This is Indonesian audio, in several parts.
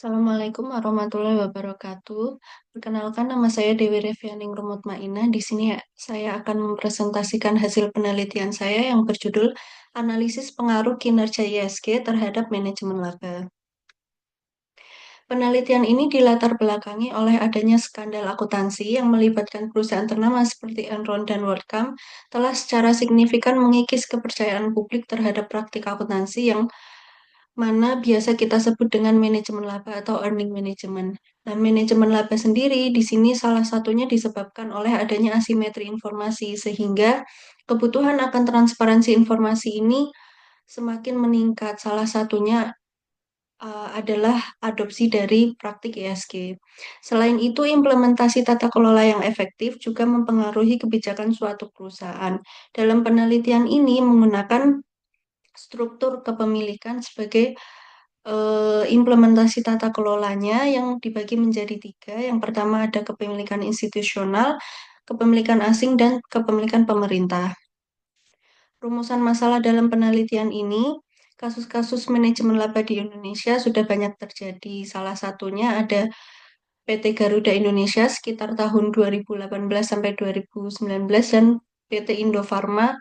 Assalamualaikum warahmatullahi wabarakatuh. Perkenalkan, nama saya Dewi Revianing Mutmainah. Di sini saya akan mempresentasikan hasil penelitian saya yang berjudul Analisis Pengaruh Kinerja ISG terhadap Manajemen Laba. Penelitian ini dilatar belakangi oleh adanya skandal akuntansi yang melibatkan perusahaan ternama seperti Enron dan WorldCom telah secara signifikan mengikis kepercayaan publik terhadap praktik akuntansi yang mana biasa kita sebut dengan manajemen laba atau earning management. Nah, manajemen laba sendiri di sini salah satunya disebabkan oleh adanya asimetri informasi, sehingga kebutuhan akan transparansi informasi ini semakin meningkat. Salah satunya adalah adopsi dari praktik ESG. Selain itu, implementasi tata kelola yang efektif juga mempengaruhi kebijakan suatu perusahaan. Dalam penelitian ini menggunakan struktur kepemilikan sebagai implementasi tata kelolanya yang dibagi menjadi tiga. Yang pertama ada kepemilikan institusional, kepemilikan asing, dan kepemilikan pemerintah. Rumusan masalah dalam penelitian ini, kasus-kasus manajemen laba di Indonesia sudah banyak terjadi. Salah satunya ada PT Garuda Indonesia sekitar tahun 2018 sampai 2019 dan PT Indofarma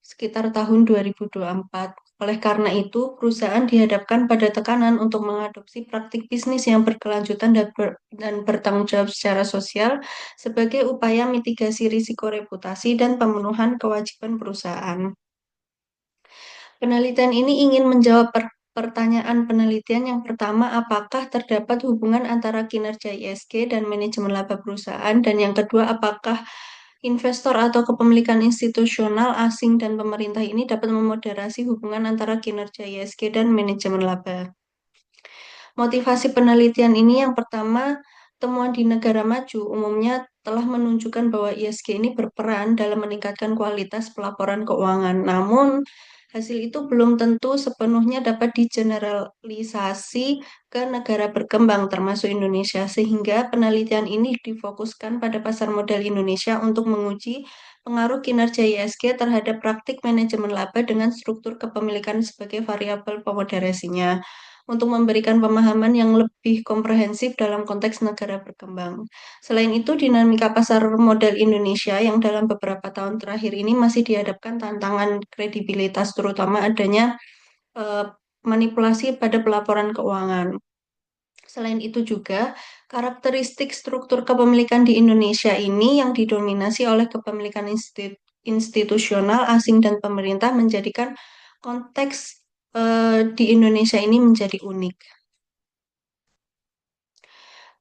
sekitar tahun 2024. Oleh karena itu, perusahaan dihadapkan pada tekanan untuk mengadopsi praktik bisnis yang berkelanjutan dan bertanggung jawab secara sosial sebagai upaya mitigasi risiko reputasi dan pemenuhan kewajiban perusahaan. Penelitian ini ingin menjawab pertanyaan penelitian yang pertama, apakah terdapat hubungan antara kinerja ISG dan manajemen laba perusahaan? Dan yang kedua, apakah investor atau kepemilikan institusional asing dan pemerintah ini dapat memoderasi hubungan antara kinerja ISG dan manajemen laba? Motivasi penelitian ini yang pertama, temuan di negara maju umumnya telah menunjukkan bahwa ISG ini berperan dalam meningkatkan kualitas pelaporan keuangan. Namun, hasil itu belum tentu sepenuhnya dapat digeneralisasi ke negara berkembang termasuk Indonesia, sehingga penelitian ini difokuskan pada pasar modal Indonesia untuk menguji pengaruh kinerja ISG terhadap praktik manajemen laba dengan struktur kepemilikan sebagai variabel pemoderasinya untuk memberikan pemahaman yang lebih komprehensif dalam konteks negara berkembang. Selain itu, dinamika pasar modal Indonesia yang dalam beberapa tahun terakhir ini masih dihadapkan tantangan kredibilitas, terutama adanya eh, manipulasi pada pelaporan keuangan. Selain itu juga, karakteristik struktur kepemilikan di Indonesia ini yang didominasi oleh kepemilikan institusional, asing, dan pemerintah menjadikan konteks di Indonesia ini menjadi unik.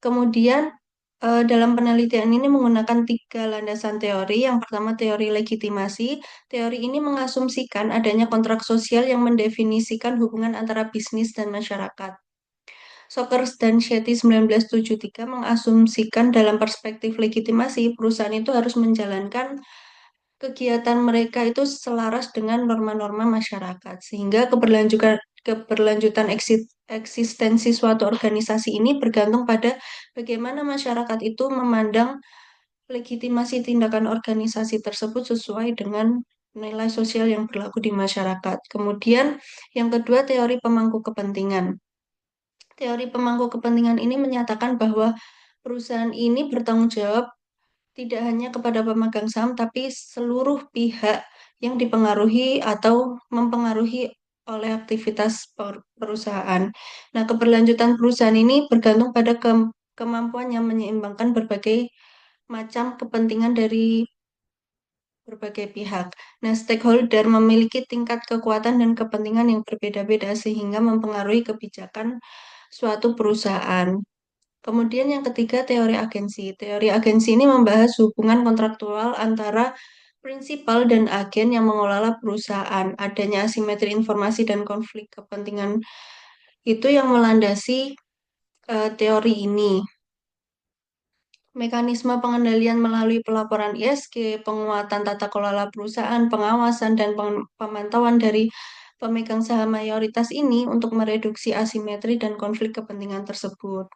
Kemudian, dalam penelitian ini menggunakan tiga landasan teori. Yang pertama, teori legitimasi. Teori ini mengasumsikan adanya kontrak sosial yang mendefinisikan hubungan antara bisnis dan masyarakat. Sokers dan Shetty 1973 mengasumsikan dalam perspektif legitimasi, perusahaan itu harus menjalankan kegiatan mereka itu selaras dengan norma-norma masyarakat, sehingga keberlanjutan eksistensi suatu organisasi ini bergantung pada bagaimana masyarakat itu memandang legitimasi tindakan organisasi tersebut sesuai dengan nilai sosial yang berlaku di masyarakat. Kemudian yang kedua, teori pemangku kepentingan. Teori pemangku kepentingan ini menyatakan bahwa perusahaan ini bertanggung jawab tidak hanya kepada pemegang saham, tapi seluruh pihak yang dipengaruhi atau mempengaruhi oleh aktivitas perusahaan. Nah, keberlanjutan perusahaan ini bergantung pada kemampuannya menyeimbangkan berbagai macam kepentingan dari berbagai pihak. Nah, stakeholder memiliki tingkat kekuatan dan kepentingan yang berbeda-beda sehingga mempengaruhi kebijakan suatu perusahaan. Kemudian yang ketiga, teori agensi. Teori agensi ini membahas hubungan kontraktual antara prinsipal dan agen yang mengelola perusahaan. Adanya asimetri informasi dan konflik kepentingan itu yang melandasi teori ini. Mekanisme pengendalian melalui pelaporan ISG, penguatan tata kelola perusahaan, pengawasan, dan pemantauan dari pemegang saham mayoritas ini untuk mereduksi asimetri dan konflik kepentingan tersebut.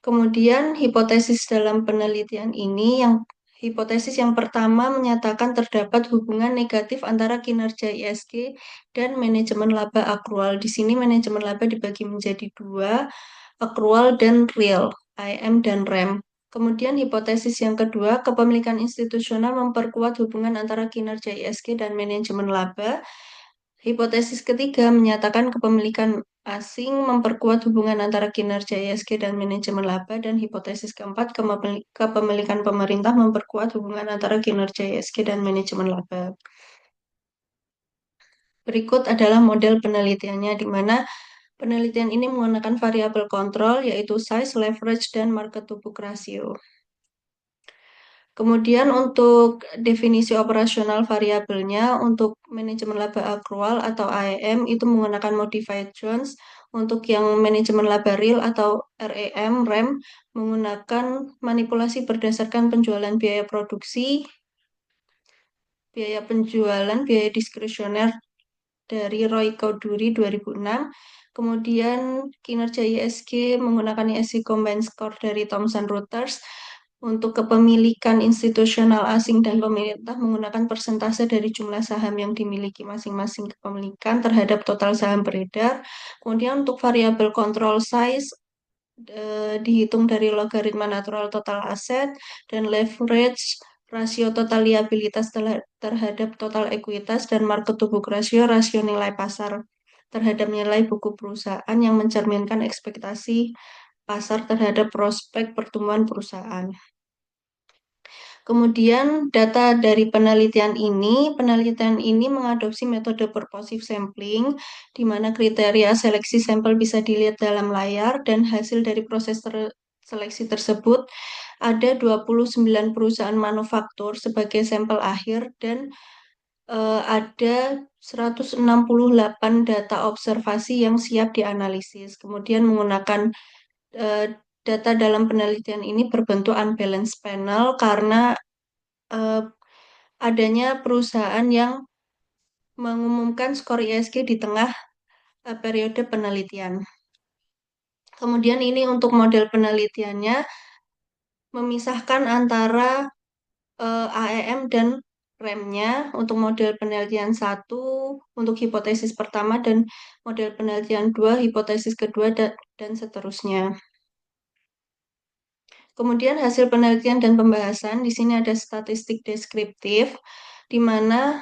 Kemudian hipotesis dalam penelitian ini yang Hipotesis yang pertama menyatakan terdapat hubungan negatif antara kinerja ISG dan manajemen laba akrual. Di sini manajemen laba dibagi menjadi dua, akrual dan real, IM dan REM. Kemudian hipotesis yang kedua, kepemilikan institusional memperkuat hubungan antara kinerja ISG dan manajemen laba. Hipotesis ketiga menyatakan kepemilikan asing memperkuat hubungan antara kinerja ISG dan manajemen laba, dan hipotesis keempat kepemilikan pemerintah memperkuat hubungan antara kinerja ISG dan manajemen laba. Berikut adalah model penelitiannya, di mana penelitian ini menggunakan variabel kontrol yaitu size, leverage, dan market to book ratio. Kemudian untuk definisi operasional variabelnya, untuk manajemen laba akrual atau AEM itu menggunakan modified Jones, untuk yang manajemen laba real atau REM menggunakan manipulasi berdasarkan penjualan biaya produksi, biaya penjualan, biaya diskresioner dari Roy Cowdery 2006. Kemudian kinerja ISG menggunakan ISG Combined Score dari Thomson Reuters. Untuk kepemilikan institusional asing dan pemerintah menggunakan persentase dari jumlah saham yang dimiliki masing-masing kepemilikan terhadap total saham beredar. Kemudian untuk variabel control size dihitung dari logaritma natural total aset, dan leverage rasio total liabilitas terhadap total ekuitas, dan market to book ratio rasio nilai pasar terhadap nilai buku perusahaan yang mencerminkan ekspektasi pasar terhadap prospek pertumbuhan perusahaan. Kemudian data dari penelitian ini mengadopsi metode purposive sampling, di mana kriteria seleksi sampel bisa dilihat dalam layar, dan hasil dari proses seleksi tersebut ada 29 perusahaan manufaktur sebagai sampel akhir, dan ada 168 data observasi yang siap dianalisis. Kemudian menggunakan eh, data dalam penelitian ini berbentuk unbalanced panel karena eh, adanya perusahaan yang mengumumkan skor ISG di tengah periode penelitian. Kemudian ini untuk model penelitiannya memisahkan antara AEM dan REM-nya untuk model penelitian 1 untuk hipotesis pertama, dan model penelitian 2 hipotesis kedua, dan seterusnya. Kemudian hasil penelitian dan pembahasan, di sini ada statistik deskriptif, di mana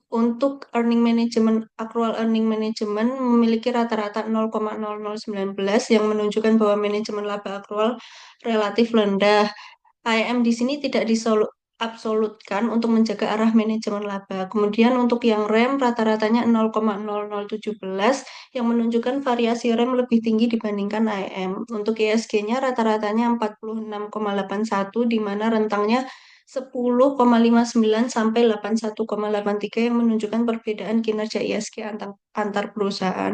untuk earning management, accrual earning management memiliki rata-rata 0,0019 yang menunjukkan bahwa manajemen laba accrual relatif rendah. IM di sini tidak diabsolutkan untuk menjaga arah manajemen laba. Kemudian untuk yang REM rata-ratanya 0,0017 yang menunjukkan variasi REM lebih tinggi dibandingkan IM. Untuk ISG-nya rata-ratanya 46,81 di mana rentangnya 10,59 sampai 81,83 yang menunjukkan perbedaan kinerja ISG antar perusahaan.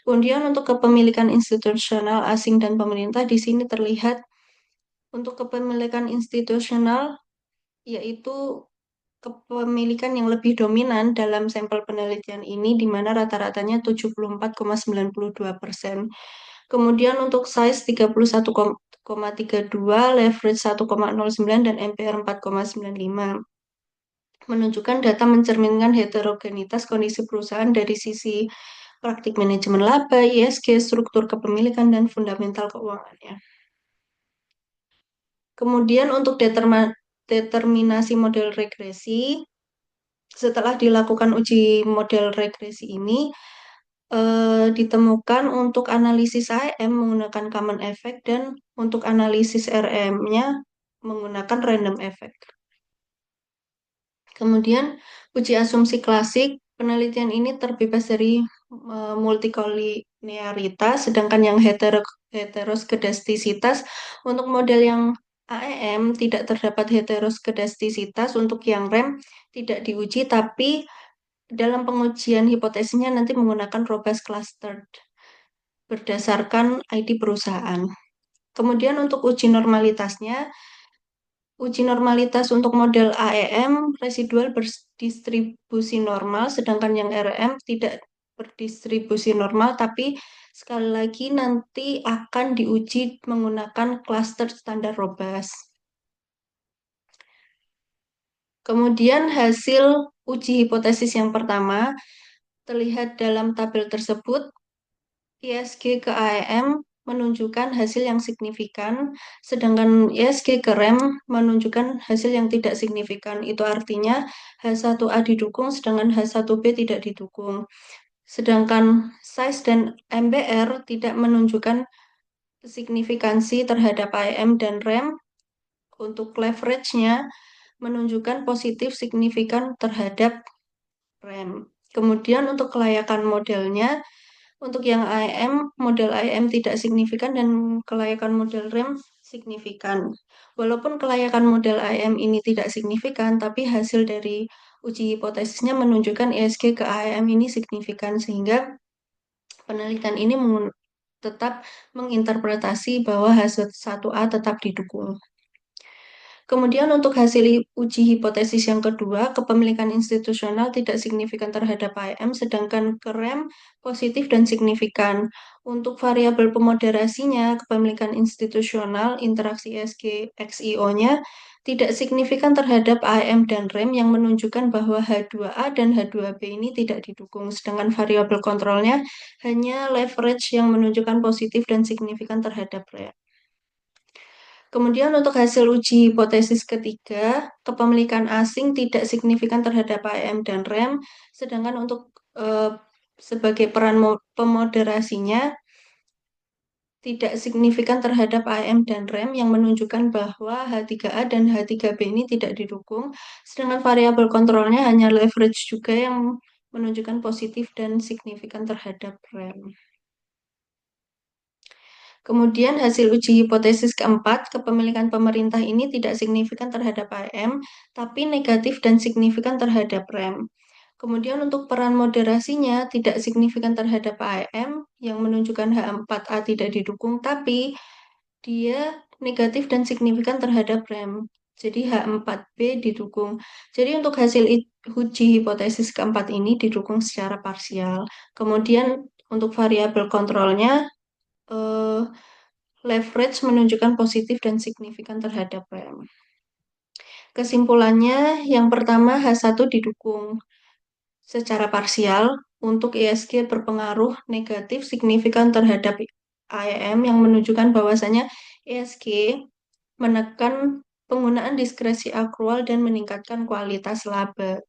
Kemudian untuk kepemilikan institusional asing dan pemerintah di sini terlihat untuk kepemilikan institusional, yaitu kepemilikan yang lebih dominan dalam sampel penelitian ini, di mana rata-ratanya 74,92%. Kemudian untuk size 31,32, leverage 1,09, dan MPR 4,95. Menunjukkan data mencerminkan heterogenitas kondisi perusahaan dari sisi praktik manajemen laba, ISG, struktur kepemilikan, dan fundamental keuangannya. Kemudian untuk determinasi model regresi, setelah dilakukan uji model regresi ini, ditemukan untuk analisis AM menggunakan common effect, dan untuk analisis RM-nya menggunakan random effect. Kemudian uji asumsi klasik, penelitian ini terbebas dari multikolinearitas, sedangkan yang heteroskedastisitas untuk model yang AEM tidak terdapat heteroskedastisitas, untuk yang REM tidak diuji, tapi dalam pengujian hipotesisnya nanti menggunakan robust clustered berdasarkan ID perusahaan. Kemudian untuk uji normalitasnya, uji normalitas untuk model AEM residual berdistribusi normal, sedangkan yang RM tidak berdistribusi normal, tapi sekali lagi nanti akan diuji menggunakan cluster standar robust. Kemudian hasil uji hipotesis yang pertama terlihat dalam tabel tersebut. ISG ke AEM menunjukkan hasil yang signifikan, sedangkan ISG ke REM menunjukkan hasil yang tidak signifikan. Itu artinya H1A didukung, sedangkan H1B tidak didukung. Sedangkan size dan MBR tidak menunjukkan signifikansi terhadap AEM dan REM. Untuk leverage-nya menunjukkan positif signifikan terhadap REM. Kemudian untuk kelayakan modelnya, untuk yang IM, model IM tidak signifikan dan kelayakan model REM signifikan. Walaupun kelayakan model IM ini tidak signifikan, tapi hasil dari uji hipotesisnya menunjukkan ESG ke IM ini signifikan, sehingga penelitian ini tetap menginterpretasi bahwa H1A tetap didukung. Kemudian untuk hasil uji hipotesis yang kedua, kepemilikan institusional tidak signifikan terhadap IM, sedangkan KREM positif dan signifikan. Untuk variabel pemoderasinya, kepemilikan institusional, interaksi ESG XIO-nya tidak signifikan terhadap AM dan REM yang menunjukkan bahwa H2A dan H2B ini tidak didukung, sedangkan variabel kontrolnya hanya leverage yang menunjukkan positif dan signifikan terhadap REM. Kemudian untuk hasil uji hipotesis ketiga, kepemilikan asing tidak signifikan terhadap AM dan REM, sedangkan untuk sebagai peran pemoderasinya tidak signifikan terhadap AM dan REM yang menunjukkan bahwa H3A dan H3B ini tidak didukung, sedangkan variabel kontrolnya hanya leverage juga yang menunjukkan positif dan signifikan terhadap REM. Kemudian hasil uji hipotesis keempat, kepemilikan pemerintah ini tidak signifikan terhadap AM, tapi negatif dan signifikan terhadap REM. Kemudian untuk peran moderasinya tidak signifikan terhadap AM, yang menunjukkan H4A tidak didukung, tapi dia negatif dan signifikan terhadap REM. Jadi H4B didukung. Jadi untuk hasil uji hipotesis keempat ini didukung secara parsial. Kemudian untuk variabel kontrolnya, eh, leverage menunjukkan positif dan signifikan terhadap PM. Kesimpulannya, yang pertama H1 didukung secara parsial untuk ESG berpengaruh negatif signifikan terhadap IM yang menunjukkan bahwasanya ESG menekan penggunaan diskresi akrual dan meningkatkan kualitas laba.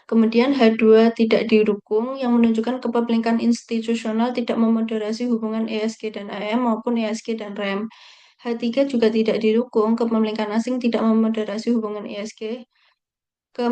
Kemudian H2 tidak didukung yang menunjukkan kepemilikan institusional tidak memoderasi hubungan ESG dan AM maupun ESG dan REM. H3 juga tidak didukung, kepemilikan asing tidak memoderasi hubungan ESG ke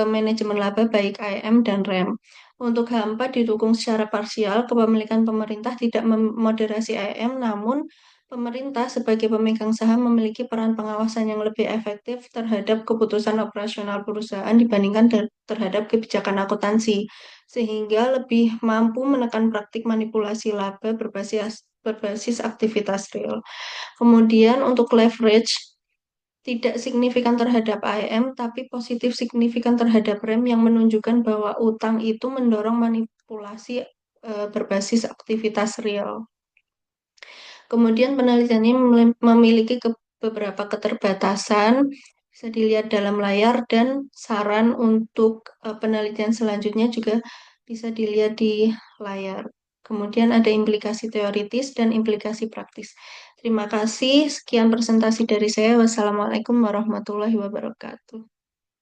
manajemen laba baik IM dan REM. Untuk H4 didukung secara parsial, kepemilikan pemerintah tidak memoderasi IM, namun pemerintah sebagai pemegang saham memiliki peran pengawasan yang lebih efektif terhadap keputusan operasional perusahaan dibandingkan terhadap kebijakan akuntansi, sehingga lebih mampu menekan praktik manipulasi laba berbasis aktivitas real. Kemudian untuk leverage, tidak signifikan terhadap IM, tapi positif signifikan terhadap REM yang menunjukkan bahwa utang itu mendorong manipulasi berbasis aktivitas real. Kemudian penelitian ini memiliki beberapa keterbatasan, bisa dilihat dalam layar, dan saran untuk penelitian selanjutnya juga bisa dilihat di layar. Kemudian ada implikasi teoritis dan implikasi praktis. Terima kasih, sekian presentasi dari saya. Wassalamualaikum warahmatullahi wabarakatuh.